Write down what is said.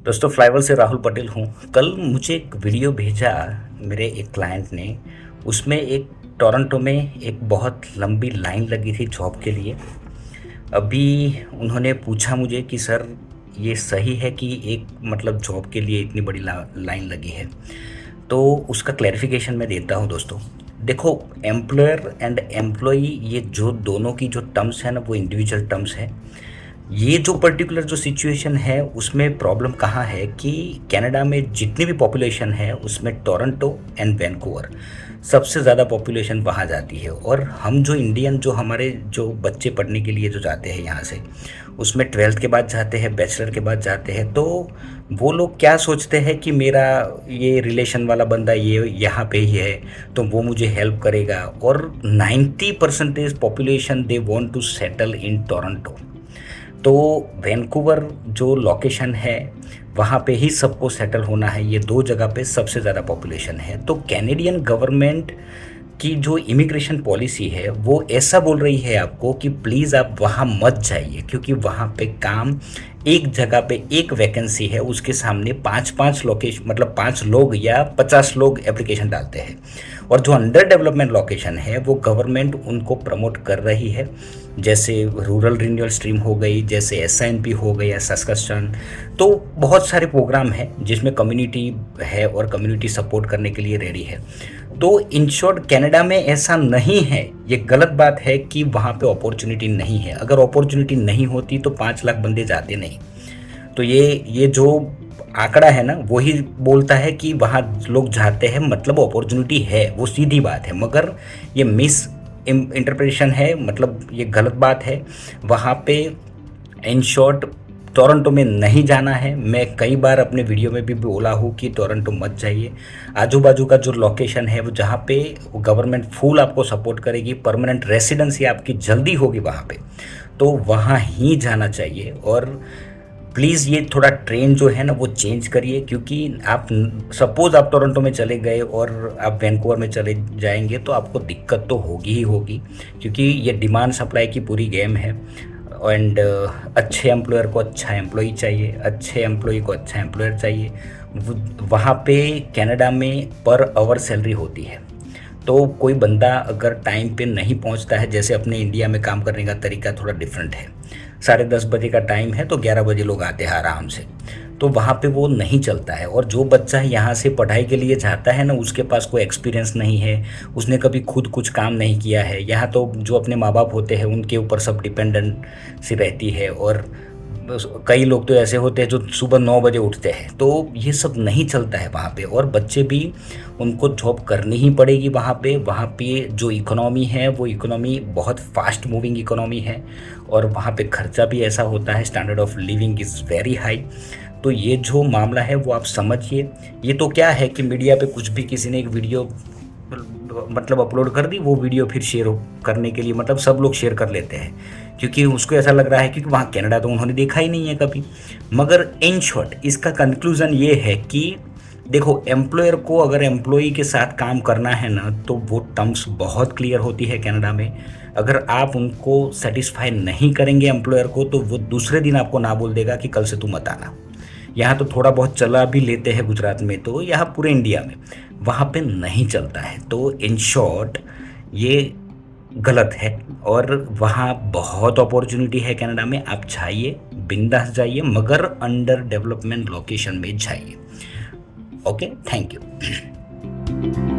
दोस्तों फ्लाईओवर से राहुल पटेल हूँ। कल मुझे एक वीडियो भेजा मेरे एक क्लाइंट ने। उसमें एक टोरंटो में एक बहुत लंबी लाइन लगी थी जॉब के लिए। अभी उन्होंने पूछा मुझे कि सर ये सही है कि एक मतलब जॉब के लिए इतनी बड़ी लाइन लगी है। तो उसका क्लैरिफिकेशन मैं देता हूँ दोस्तों। देखो, एम्प्लॉयर एंड एम्प्लॉई ये जो दोनों की जो टर्म्स है ना, वो इंडिविजुअल टर्म्स है। ये जो पर्टिकुलर जो सिचुएशन है उसमें प्रॉब्लम कहाँ है कि कनाडा में जितनी भी पॉपुलेशन है उसमें टोरंटो एंड वैंकूवर सबसे ज़्यादा पॉपुलेशन वहाँ जाती है। और हम जो इंडियन जो हमारे जो बच्चे पढ़ने के लिए जो जाते हैं यहाँ से, उसमें 12th के बाद जाते हैं, बैचलर के बाद जाते हैं। तो वो लोग क्या सोचते हैं कि मेरा ये रिलेशन वाला बंदा ये यहाँ पे ही है तो वो मुझे हेल्प करेगा। और 90% population they want to settle in Toronto. तो वैंकूवर जो लोकेशन है वहाँ पे ही सबको सेटल होना है। ये दो जगह पे सबसे ज़्यादा पॉपुलेशन है। तो कैनेडियन गवर्नमेंट की जो इमिग्रेशन पॉलिसी है वो ऐसा बोल रही है आपको कि प्लीज़ आप वहाँ मत जाइए, क्योंकि वहाँ पे काम एक जगह पे एक वैकेंसी है, उसके सामने पाँच पाँच लोकेशन मतलब 5 लोग या 50 लोग एप्लीकेशन डालते हैं। और जो अंडर डेवलपमेंट लोकेशन है वो गवर्नमेंट उनको प्रमोट कर रही है, जैसे रूरल रिन्यूअल स्ट्रीम हो गई, जैसे एसआईएनपी हो गया सस्कस्टन। तो बहुत सारे प्रोग्राम हैं जिसमें कम्युनिटी है और कम्युनिटी सपोर्ट करने के लिए रेडी है। तो इन शॉर्ट कनाडा में ऐसा नहीं है, ये गलत बात है कि वहाँ पे अपॉर्चुनिटी नहीं है। अगर अपॉर्चुनिटी नहीं होती तो 5 लाख बंदे जाते नहीं। तो ये जो आंकड़ा है ना वही बोलता है कि वहाँ लोग जाते हैं, मतलब अपॉर्चुनिटी है, वो सीधी बात है। मगर ये मिस इंटरप्रिटेशन है, मतलब ये गलत बात है। वहाँ पे इन शॉर्ट टोरंटो में नहीं जाना है। मैं कई बार अपने वीडियो में भी बोला हूँ कि टोरंटो मत जाइए। आजू बाजू का जो लोकेशन है वो जहाँ पे गवर्नमेंट फुल आपको सपोर्ट करेगी, परमानेंट रेसिडेंसी आपकी जल्दी होगी वहाँ पे, तो वहाँ ही जाना चाहिए। और प्लीज़ ये थोड़ा ट्रेन जो है ना वो चेंज करिए, क्योंकि आप सपोज़ आप टोरंटो में चले गए और आप वैंकूवर में चले जाएंगे तो आपको दिक्कत तो होगी ही होगी, क्योंकि ये डिमांड सप्लाई की पूरी गेम है। एंड अच्छे एम्प्लॉयर को अच्छा एम्प्लॉई चाहिए, अच्छे एम्प्लॉई को अच्छा एम्प्लॉयर चाहिए। वहाँ पे कनाडा में पर आवर सैलरी होती है। तो कोई बंदा अगर टाइम पे नहीं पहुंचता है, जैसे अपने इंडिया में काम करने का तरीका थोड़ा डिफरेंट है, 10:30 बजे का टाइम है तो 11 बजे लोग आते हैं आराम से, तो वहाँ पे वो नहीं चलता है। और जो बच्चा यहाँ से पढ़ाई के लिए जाता है ना, उसके पास कोई एक्सपीरियंस नहीं है, उसने कभी खुद कुछ काम नहीं किया है। यहाँ तो जो अपने माँ बाप होते हैं उनके ऊपर सब डिपेंडेंसी रहती है। और कई लोग तो ऐसे होते हैं जो सुबह 9 बजे उठते हैं, तो ये सब नहीं चलता है वहाँ पे। और बच्चे भी, उनको जॉब करनी ही पड़ेगी वहाँ पे। वहाँ पे जो इकोनॉमी है वो इकोनॉमी बहुत फास्ट मूविंग इकोनॉमी है, और वहाँ पे खर्चा भी ऐसा होता है, standard of living is very high. तो ये जो मामला है वो आप समझिए। ये तो क्या है कि मीडिया पे कुछ भी किसी ने एक वीडियो मतलब अपलोड कर दी, वो वीडियो फिर शेयर करने के लिए मतलब सब लोग शेयर कर लेते हैं, क्योंकि उसको ऐसा लग रहा है क्योंकि वहाँ कनाडा तो उन्होंने देखा ही नहीं है कभी। मगर इन शॉर्ट इसका कंक्लूज़न ये है कि देखो, एम्प्लॉयर को अगर एम्प्लॉई के साथ काम करना है ना तो वो टर्म्स बहुत क्लियर होती है कनाडा में। अगर आप उनको सेटिस्फाई नहीं करेंगे एम्प्लॉयर को, तो वो दूसरे दिन आपको ना बोल देगा कि कल से तू मत आना। यहाँ तो थोड़ा बहुत चला भी लेते हैं गुजरात में, तो यहाँ पूरे इंडिया में वहाँ पे नहीं चलता है। तो इन शॉर्ट ये गलत है। और वहाँ बहुत अपॉर्चुनिटी है कनाडा में, आप जाइए, बिंदास जाइए, मगर अंडर डेवलपमेंट लोकेशन में जाइए। Okay, thank you.